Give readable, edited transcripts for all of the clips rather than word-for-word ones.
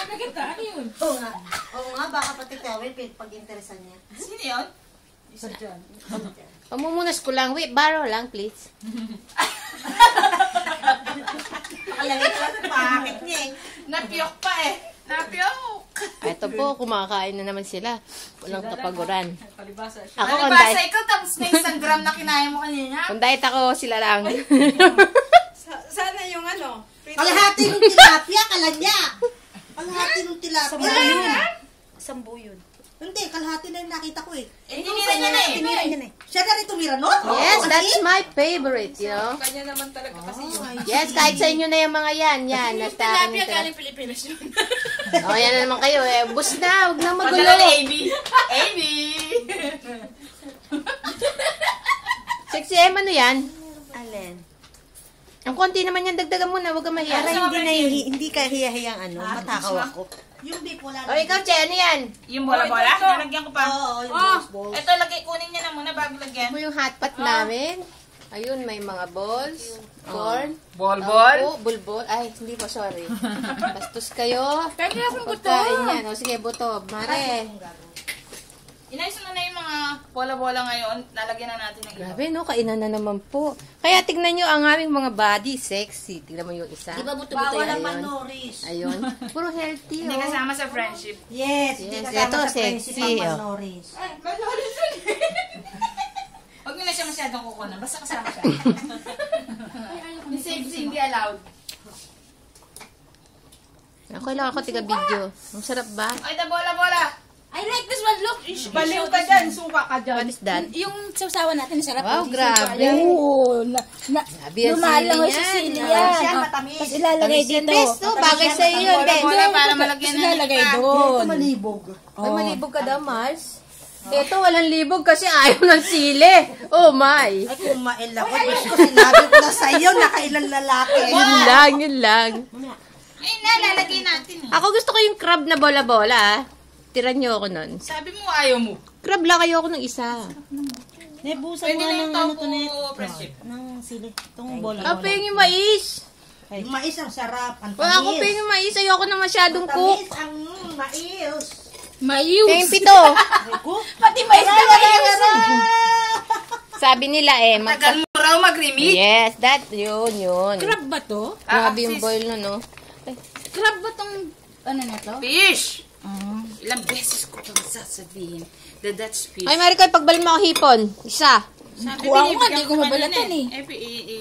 Maganda, ano yun? Oo nga, baka pati Tawin, pag-interesan niya. Sino yun? Isa dyan. Pamumunas ko lang. Wait, borrow lang, please. Alamit lang, bakit niya eh. Napiyok pa eh. Napiyok. Ito po, kumakain na naman sila. Walang kapaguran. Palibasa siya. Ako, on Palibasa, diet. ikaw tapos na isang gram na kinain mo kanina. On diet ako, sila lang. Sana yung ano? Kalahati ng tilapia, kalanya. Kalahati ng tilapia. Sambu yun. Hindi, kalahati na yung nakita ko eh. Tinira niya na eh. Tinira niya na eh. Siya na rin tumira, no? Yes, that's my favorite, you know. Kanya naman talaga kasi yun. Yes, kahit sa inyo na yung mga yan. Yan, Yung nasta. tilapia galing Pilipinas yun. O, yan na naman kayo. Eh, bus na, huwag na magulo. Padala ni AB. AB! Sexy M, ano yan? Alin? Ang konti naman yan, dagdagan mo na, huwag ka mahiya. Para hindi ka hiya-hiyang ano, matakaw ako. Yung beef wala O, ikaw, Che, ano yan? Yung bola-bola? Nalagyan ko pa. Oo, yung balls. Ito, lagay, kunin niya na muna bago lagyan. Ito yung hot pot namin. Ayun, may mga balls, corn. Bol-bol? Bulbol. Ay, hindi po, sorry. Bastos kayo. Kaya akong buto. Pagkain yan. O, sige, buto. Mare. Inayos na yung mga bola-bola ngayon. Lalagyan na natin ng iba. Grabe, no? Kainan na naman po. Kaya tignan nyo ang aming mga body. Sexy. Tignan mo yung isa. Di ba buto-buto Bawal yan? ang manoris. Ayun. Puro healthy, Hindi oh. kasama sa friendship. Yes, hindi Yes, kasama ito, sa sexy, principal oh. manoris. Ay, manoris yun. Huwag nyo na siya masyadong kukunan. Basta kasama siya. Yung sexy, hindi allowed. Ako lang ako tiga-video. Ang sarap ba? Ay, the bola-bola. I like this one, look. Baliw ka dyan, suka ka dyan. What is that? Yung sausawan natin, sarap. Wow, grabe. Oo. Grabe ang Lumalang sili ako sa niyan. sili Oh. yan. Siya matamis. Tapos ilalagay Tamis yan, dito. best, no? Bagay sa iyo yun, best. Bola para malagyan Tapos na ilalagay iba. doon. Ito malibog. Ay, malibog ka daw, Mars. Ito, walang libog kasi ayaw ng sili. Oh, my. Ay, kumain ako. Diyos ko, sinabi ko na sa iyo, nakailang lalaki. Yun lang, yun lang. Ay, na, lalagay natin eh. Ako gusto ko yung crab na bola-bola. Tiran nyo ako nun. Sabi mo, ayaw mo. Crab lang kayo ako ng isa. Nebusan Pwede mo na ng yung ano taupo to net. friendship. Ng sili. Itong bola. Ako yung mais. Yung mais ang sarap. Ang Wala ako tamis. yung mais. Ayoko na masyadong cook. Tamis ang mais. Mayiw. Yung pito. Pati mais na kayo. Sabi nila Tagal mo raw mag-remit. Yes, that, yun. Crab ba to? Grabe yung boil na, no? Crab ba tong ano na to? Fish! Ilang beses ko pang sasabihin. The Dutch fish. Ay, Marikoy, pagbalin mo ako hipon. Isa. Kuha ko nga, di ko mabalatan eh.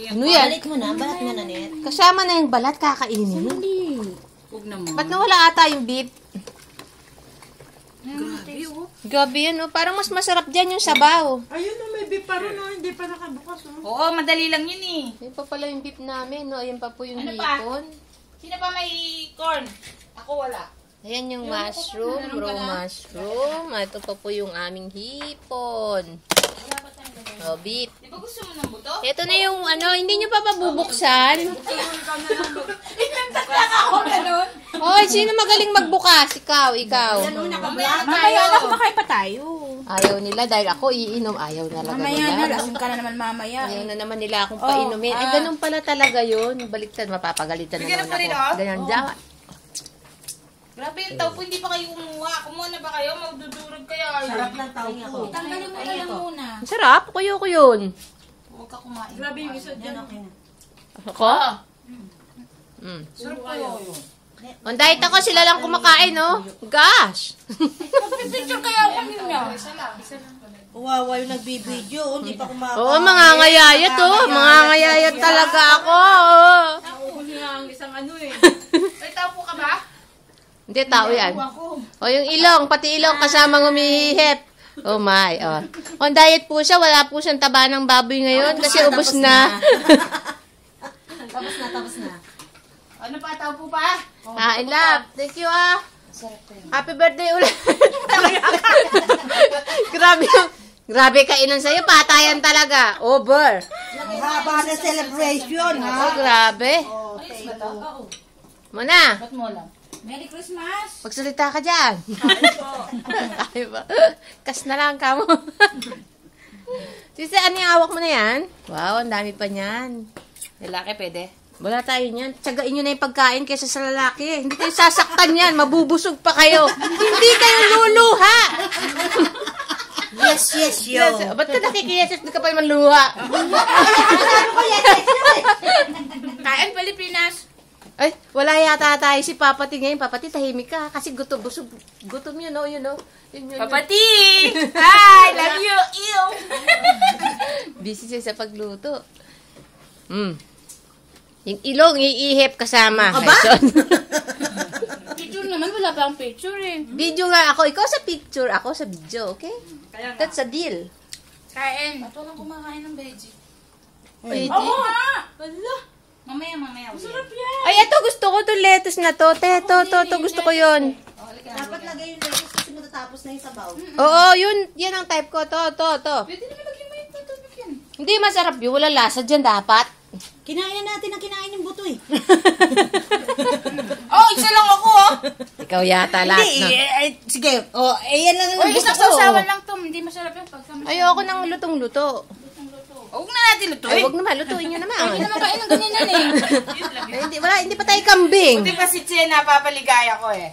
Ano yan? Balit mo na, balat mo na net. Kasama na yung balat, kakainin. Hindi. Huwag naman. Ba't nawala ata yung beef? Grabe, oh. Gabi yan, oh. Parang mas masarap dyan yung sabaw. Ayun na, may beef pa rin. Hindi pa nakabukas. Oo, madali lang yun eh. Ayun pa pala yung beef namin, no? Ayan pa po yung Ano pa? hipon. Sino pa may corn? Ako wala. Ayan yung mushroom, raw mushroom. Ito pa po yung aming hipon. Oh, beef. Di ba gusto mo ng buto? Ito na yung ano, hindi nyo pa pabubuksan. Inantak lang ako ganun. Hoy, sino magaling magbukas? Ikaw. Mamaya na, kumakain pa tayo. Ayaw nila dahil ako iinom. Ayaw na talaga Mamaya na, nila. lasing ka na naman mamaya. Ayaw na naman nila akong painumin. Ay, ganun pala talaga yun. Baliktad, mapapagalitan na Bigyan naman pa rin, ako. oh. Ganyan dyan. Grabe yung taupo, hindi pa kayo kumuha. Kumuha na ba kayo? Magdudurog kayo. Sarap ng taupo. Tanggalin mo na lang muna. Ang sarap. Kuyo ko yun. Huwag ka kumain. Grabe yung isa dyan. Ako? Mm. Sarap kayo. On diet ako, sila lang kumakain, no? Gosh! Picture kaya ako niya. Isa lang. Wawa yung nagbibideo. Hindi pa kumakain. Oo, mga ngayayat, oh. Mga ngayayat talaga ako. Huli ang isang ano eh. Ay, taupo ka ba? Hindi, tao yan. O, yung ilong, pati ilong kasama ngumihip. Oh my, oh. On diet po siya, wala po siyang taba ng baboy ngayon kasi ubos na. Tapos na. Ano pa, taupo pa? Kain love. Thank you, ah. Happy birthday ulit. Grabe kainan sa'yo, patayan talaga. Over. Ang haba na celebration, ha? Oh, grabe. Oh, thank you. Muna, Ba't mo lang? Merry Christmas! magsalita ka dyan. Ay ba? Kas na lang ka mo. Sisi, ano yung hawak mo na yan? Wow, ang dami pa niyan. Lalaki, pwede. Wala tayo niyan. Tsagain nyo na yung pagkain kaysa sa lalaki. Hindi kayo sasaktan yan. Mabubusog pa kayo. Hindi kayo luluha. Yes, yo. Ba't ka nakikiyeses? Hindi ka pa naman luha. Kain Pilipinas. Ay, wala yata tayo si Papati ngayon. Papati, tahimik ka. Kasi gutom, busog. Gutom yun, oh, yun, oh. Yun. Papati! Hi! Love you! Ew! Busy siya sa pagluto. Yung ilong, iihip kasama. Aba? Picture naman, wala pa ang picture eh. Video nga ako. Ikaw sa picture, ako sa video, okay? That's a deal. Kain. Ba't walang kumakain ng veggie? Pwede. Oo nga! Wala. Mamaya. Sarap yan. Ay, ito gusto ko to lettuce na to. To gusto ko yun. Dapat lagay yung lettuce kasi matatapos na yung sabaw. Oo, yun. Yan ang type ko. To. Pwede naman lagyan mo yung tutubig yan. Hindi masarap yun. Wala lasa dyan dapat. Kinain na natin ang kinain ng buto eh. Oh, isa lang ako, oh. Ikaw yata lahat na. Sige. Oh, yan lang ang Uy, gusto isang ko. sausawan lang to. Hindi masarap yan pagkama. Ayoko ng lutong-luto. Huwag na natin Ay, lutuin. wag naman. Lutuin nyo naman. Hindi naman kain ng ganyan yan eh. Ay, hindi pa tayo kambing. Hindi pa si Chen, napapaligaya ko eh.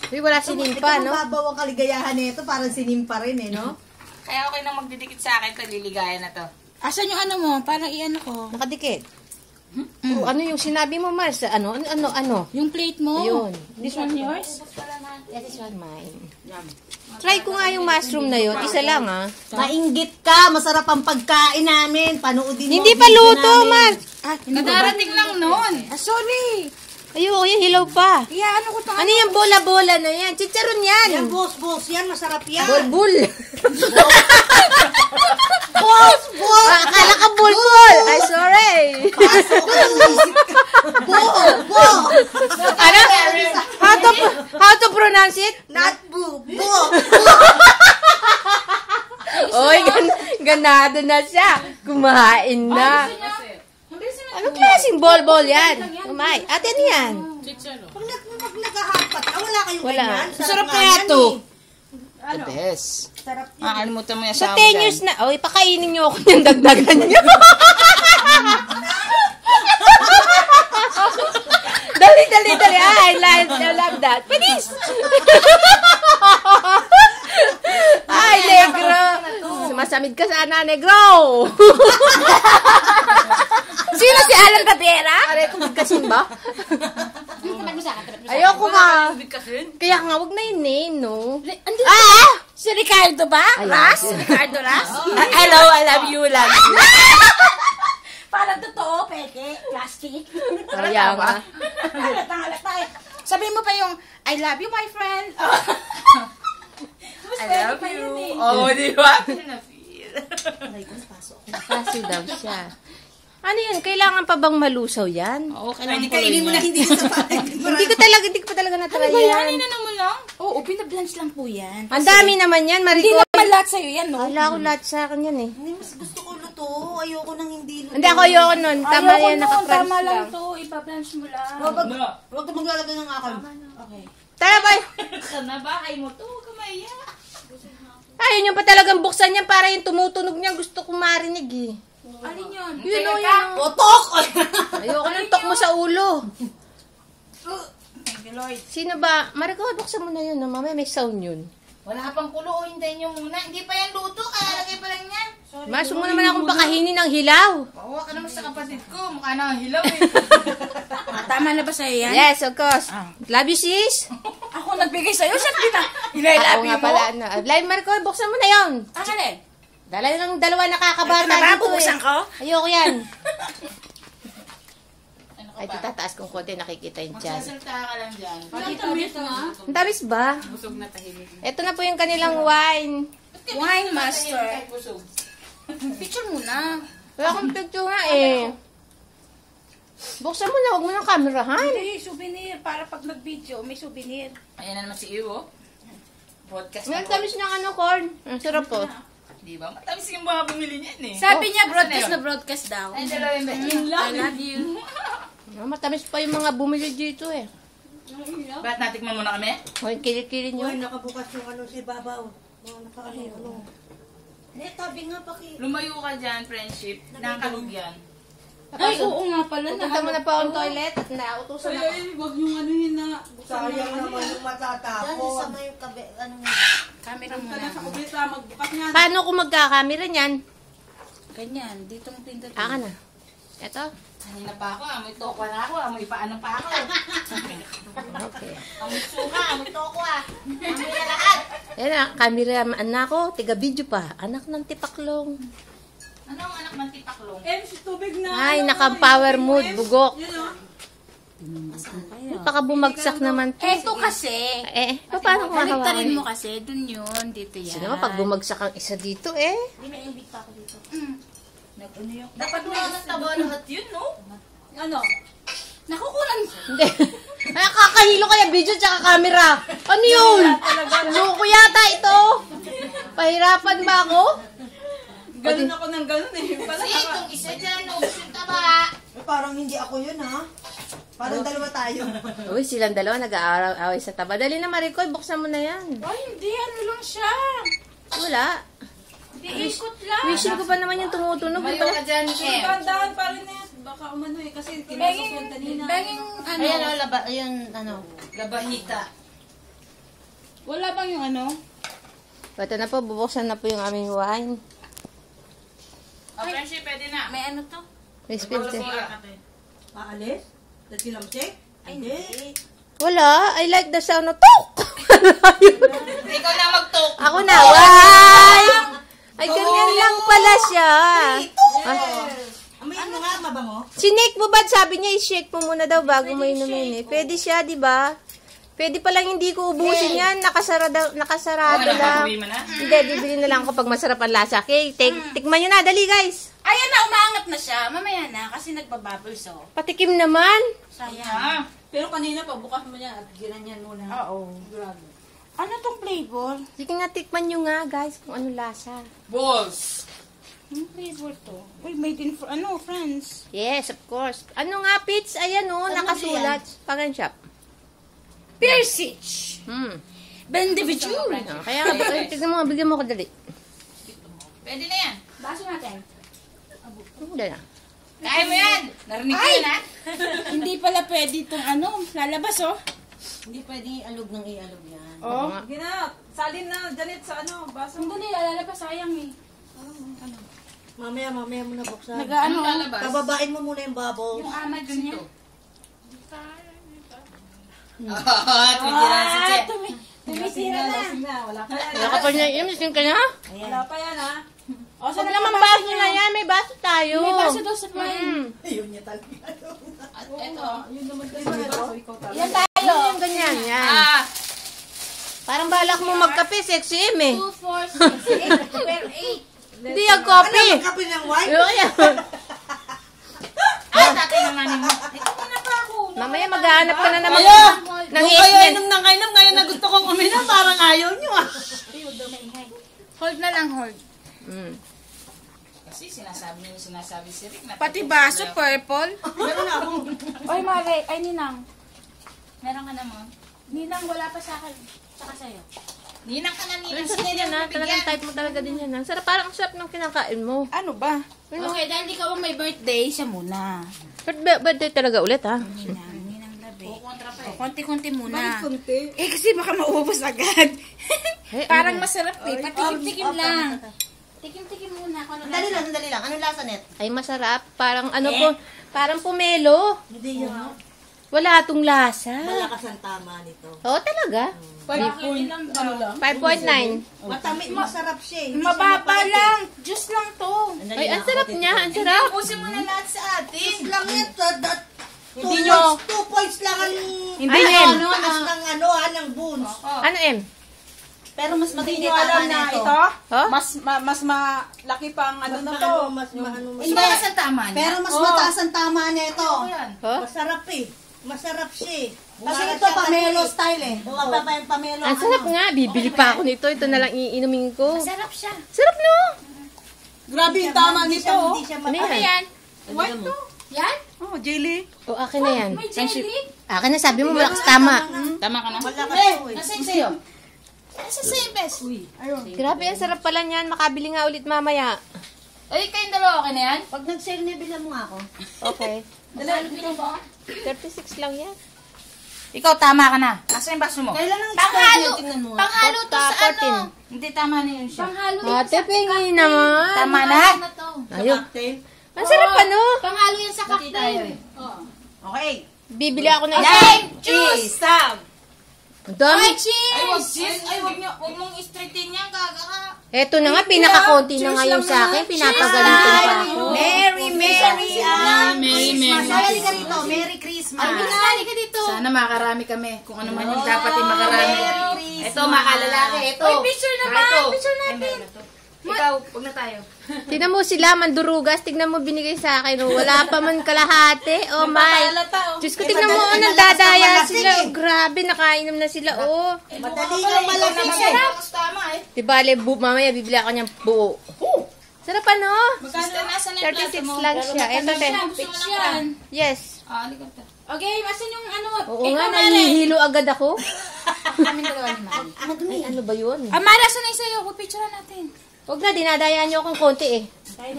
Uy, wala sinimpa, no? Mababaw ang kaligayahan nito, parang sinimpa rin eh, no? Kaya okay nang magdidikit sa akin, ito liligaya na to. Asan yung ano mo? Parang iyan ko. Nakadikit. Oh, ano yung sinabi mo, Mars? Ano? Yung plate mo. Ayun. This one yours? That is one mine. Try ko nga yung mushroom na yun. Isa lang, ah. Mainggit ka, masarap ang pagkain namin. Panoodin mo. Hindi pa video luto, namin. Mars. Nadarating lang noon. Sorry. Ayoko, yung hilaw pa. Yeah, ano ko to? Ano yung bola-bola na yan? Chicharon yan. Yan, boss, yan, masarap yan. Bulbul. Boss! Akala ka bulbul. Ay, sorry. Pasok ka ng isip ka. Bo! Ano? How to pronounce it? Not boo, bo! Oy, ganado na siya. Kumain na. Anong klaseng bol-bol yan? Umay. Ate, ano yan? Pag naghahapat, wala kayong Wala. ganyan. Sarap nga kaya yan to. eh. The best. Sarap yan. Makalimutan mo yan Sa sa 10 years na. Oy, pakainin niyo ako yung dagdagan niyo. Dali. I love that. Bilis! Ay, negro. Sumasamid ka sana, negro. Sino si Alan Capiera? Aray, kumagkasin ba? Tapat mo sa akin. Ayoko nga. Kaya nga, wag na yung name, no? Andun ah! Si Ricardo ba? Ayan. Ras? Ricardo Ras? Hello, I love you, love you. Parang totoo, peke. Plastic. Kaya nga. Halata eh. Sabihin mo pa yung, I love you, my friend. I love you. Oh, di ba? Kaso daw siya. Ano yun? Kailangan pa bang malusaw yan? Oo, Hindi kainin mo na hindi sa pati. Hindi ko pa talaga natry Ano ba yan? yan. Inanon mo lang? Oo, pinablanch lang po yan. Ang dami naman yan, Hindi Maricol. naman lahat sa'yo yan, no? Wala ko lahat sa akin yan eh. Hindi, mas gusto ko luto. Ayoko nang hindi luto. Hindi ako ayoko nun. Tama Ayoko yan, nun, naka-crunch tama lang lang. to. Ipablanch mo lang. Huwag ka maglalagay ng akin. Okay. Tara ba? Sana bahay mo to, huwag ka maiya. Ayun yung pa talagang buksan yan para yung tumutunog niya. Gusto kong marinig eh. Alin yun? Yun o, yun o. Otok! Ayoko ng tok mo sa ulo. Thank you, Lord. Sino ba? Maricol, buksan mo na yun. No? Mamaya may sound yun. Wala pang kulo, hintayin nyo muna. Hindi pa yan luto, kalalagay pa lang yan. Masok mo naman akong pakahinin ng hilaw. Bawa ka naman sa kapatid ko, mukha na ang hilaw eh. Tama na ba sa'yo yan? Yes, of course. Love you, sis. Ako nagbigay sa'yo. Siyempre na. Ako Inailabi nga mo. pala. Live, Maricol, buksan mo na yun. Akalin. Dalawa nakakabata Ito na ba? dito Bubuksan eh. ko? Ayoko yan. Ano ka Ay, pa? tataas kong konti, nakikita yung dyan. Magsasalta ka lang dyan. Ang tamis ba? Busog na tahimik. Ito na po yung kanilang wine. Wine master. Kahit busog. Picture muna. Wala akong picture nga eh. Buksan mo na, huwag mo nang kamerahan. Hindi, souvenir. Para pag nag-video, may souvenir. Ayan na naman si Iwo. Podcast Ang na tamis ng ano, corn. Ang sarap po. Di ba? Matamis yung mga bumili niyan eh. Sabi niya, broadcast na broadcast daw. Ay, dalawa yung ba? I love you. Matamis pa yung mga bumili dito eh. Ba't natikman mo na kami? Hoy, kilikili nyo. Uy, nakabukas yung ano si Babaw. Ano. Hindi, tabi nga paki. Lumayo ka dyan, friendship. Nakakalog yan. Ay, oo nga pala. Pupunta mo na po akong toilet at nautusan ako. Huwag yung anuhin na. Sayang naman yung Dahil matatapon. sa may kabe, ano nga. Camera Ka muna. na sa kubita, magbukas nga. Paano kung magkakamera niyan? Ganyan, dito mo pindot. Aka na. Eto. Kanina pa ako, amoy tokwa na ako, amoy paano pa ako. Okay. Amoy suka, amoy tokwa. Amoy na lahat. Ayan na, camera anak ko, tiga video pa. Anak ng tipaklong. Ano ang anak ng tipaklong? Si tubig na. Ay, naka-power mode, bugok. Yun o. Baka bumagsak naman to. Eto kasi. Paano kung Baliktarin makawawin? mo kasi. Dun yun. Dito yan. Sino pag bumagsak ang isa dito eh? Dapat mo ng taba lahat yun, no? Ano? Nakukulan. Hindi. Ay, kakahilo kaya video tsaka camera. Ano yun? Loko yata ito. Pahirapan ba ako? Ganun ako ng ganun eh. Kasi itong isa dyan, ubus yung taba. Parang hindi ako yun, ha? Parang dalawa tayo. Uy, silang dalawa nag-aaraway sa taba. Dali na Maricoy, buksan mo na yan. Ay, hindi. Ano lang siya. Wala. Hindi, ikot lang. Wishing ko pa naman yung tumutunog. Mayo ka dyan, Em. Dahan-dahan pa rin na yan. Baka umano eh. Kasi kinasok yan kanina. Banging, ano. Ayan, laba, ayun, ano. Gabahita. Wala bang yung ano? Ito na po, bubuksan na po yung aming wine. O, friendship, pwede na. May ano to? May spill din. Aalis? Nagsilamsik? Hindi. Wala, I like the sound of talk. Ikaw na mag-talk. Ako na, why? Ay, ganyan lang pala siya. Amoy mo nga, mabango. Sinake mo ba? Sabi niya, i-shake mo muna daw bago mo inumin eh. Pwede siya, di ba? Pwede palang hindi ko ubusin yan. Nakasarado lang. Uwi mo na. Hindi, bibili na lang ako pag masarap ang lasa. Okay, tikman nyo na. Dali, guys. Ayan na, umaangat na siya. Mamaya na, kasi nagbabubbles, oh. Patikim naman. Sayang. Ah, Pero kanina pa, bukas mo niya at ginanyan muna. Oo. Grabe. Ano tong flavor? Sige nga, tikman nyo nga, guys, kung ano lasa. balls. Anong flavor to? Uy, made in, France. Yes, of course. Ano nga, Pits? Ayan, oh, nakasulat. Pagan shop. Persich. Bendividur. Kaya nga, tignan mo nga, bigyan mo ko dali. Pwede na yan. Baso natin. Hindi na. Kaya mo yan. Narinig ko yun, ha? Hindi pala pwede itong ano, lalabas, oh. Hindi pwedeng ialog ng ialog yan. Oh. Sige na. Salin na, Janet, sa ano, baso. Hindi, lalabas, sayang eh. Mamaya mo na buksan. Ano lalabas? Pababain mo muna yung bubble. Yung amad niya. Tumigiran si Che. Tumitira na. Lasing na, wala pa yan. Wala ka pa niya, imising ka na? Wala pa yan, ha? O, Huwag naman baso na yan, may baso tayo. May baso daw sa wine. Ayun niya talaga. At eto. Yun naman kasi yung baso, ikaw talaga. Yan tayo. Ano yung ganyan? Yan. Ah, Parang balak mo magkape, sexy eh. 2, 4, 6, 8. Pero 8. Hindi yung coffee. Ano, magkape ng wine? ay, tatay ng nanin mo. Ito muna pa ako. Mamaya maghahanap ka na naman ng Kung kayo ismen. inom ng kainom, ngayon na gusto kong uminom, parang ayaw nyo, ah. Hold na lang, hold. Kasi sinasabi niyo, sinasabi si Rick na. Pati baso, purple. Meron na ako. Oy, Mare. Ay, Ninang. Meron ka naman. Ninang, wala pa sa akin. Saka sa'yo. Ninang ka na, Ang ninang. sarap yan ha. Talagang type mo talaga din yan ha. Sarap, parang ang sarap ng kinakain mo. Ano ba? Okay, dahil ikaw ang may birthday, siya muna. Birthday talaga ulit ha. Ninang labi. Kontra pa eh. Konti-konti muna. Kunti. Eh, kasi baka maubos agad. Eh, Parang masarap eh. Patikim-tikim lang. Tikim-tikim muna. Kung ano Dali lang. Anong lasa, Net? Ay masarap. Parang ano po, parang pumelo. Hindi yun. Wala tong lasa. Malakas ang tama nito. Oo talaga. 5.9. Matamis, masarap siya eh. Mababa lang. Juice lang to. Ay, ang sarap niya. Ang sarap. Pusin mo na lahat sa atin. Lang yan. Hindi nyo. 2 points lang ang Hindi M. taas ng ng bones. Ano M? Pero mas Hindi nyo alam na ito, Huh? mas malaki pang ano na to. mas maano. Hindi. Mas ang tama niya. Pero mas mataas ang tama nito. Ano yan? Huh? Masarap eh. Masarap siya eh. Kasi ito pamelo style eh. Bumaba pa yung pamelo. Ang sarap nga. Bibili pa ako nito. Ito na lang iinumin ko. Masarap siya. Sarap no? Grabe yung tama Hindi nito. siya, Oh. hindi siya Ano mataas. Ano yan? White to. Yan? Oh, jelly. O, akin na yan. May jelly? Akin na, sabi mo malakas tama. Tama ka na? Malakas to eh. Nasaan sa'yo? Nasa sa'yo, best. Grabe, ang sarap pala niyan. Makabili nga ulit mamaya. Ay, kayong dalawa, okay na yan? Pag nag-sale na, bilang mo nga ako. Okay. Dalawa, bilang mo. 36 lang yan. Ikaw, tama ka na. Asa yung baso mo? Kailan ang Panghalo! expired? Tingnan mo. Panghalo to sa 14. ano? Hindi, tama na yun siya. Panghalo Ate, pengi naman. Tama na? na to. Ayun. Cocktail. Ang sarap ano? Panghalo yan sa Pati tayo cocktail. eh. Oo. Okay. Bibili ako ng isa. Lime! Juice! Sam. Ang dami. Ay, wag cheese! Ay, wag mong istritin yan, gaga ka. Eto na nga, pinaka-konti na nga yung sa akin. Pinapagalitan pa ako. Merry Mary, Christmas. Ay, halika rito. Merry Christmas. Pinali ka dito. Sana makarami kami. Kung ano man yung dapat yung makarami. Ito, makalalaki. Ito. Uy, picture naman. Ito. Picture natin. Ikaw, huwag na tayo. Tignan mo sila, mandurugas. Tignan mo binigay sa akin. Oh. Wala pa man kalahati. Oh my. Diyos ko, tignan mo. Oh, nagdadaya sila. Oh, grabe, nakainom na sila. Oh. Madali kang malasing. Tama eh. Di bale, mamaya bibili ako niyang buo. Sarap ano? Sister, nasa na yung plato 36 mo? lang siya. Eto, ten. Pitch yan. Yes. Ah, halika ta. Okay, asan yung ano? Oo nga, nahihilo agad ako. Kami dalawa ni Mari. Ay, ano ba yun? Amara, asan na yung sa'yo? Picture natin. Huwag na, dinadayaan niyo akong konti eh.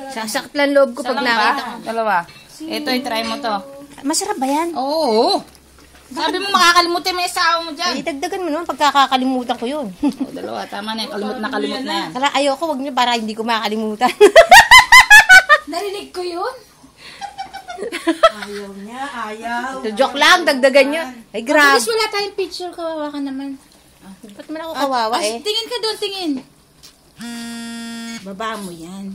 Sasakit lang loob ko pag nakita ko. Dalawa. Ito, try mo to. Masarap ba yan? Oo. Sabi mo makakalimutin mo yung asawa mo dyan. Ay, dagdagan mo naman pagkakakalimutan ko yun. O, dalawa, tama na. Kalimut na yan. Tara, ayoko, wag niyo para hindi ko makakalimutan. Narinig ko yun. Ayaw niya, ayaw. So, joke lang, dagdagan niyo. Ay, grabe. Bilis wala tayong picture. Kawawa ka naman. Ba't man ako kawawa eh? Tingin ka doon, tingin. Baba mo yan.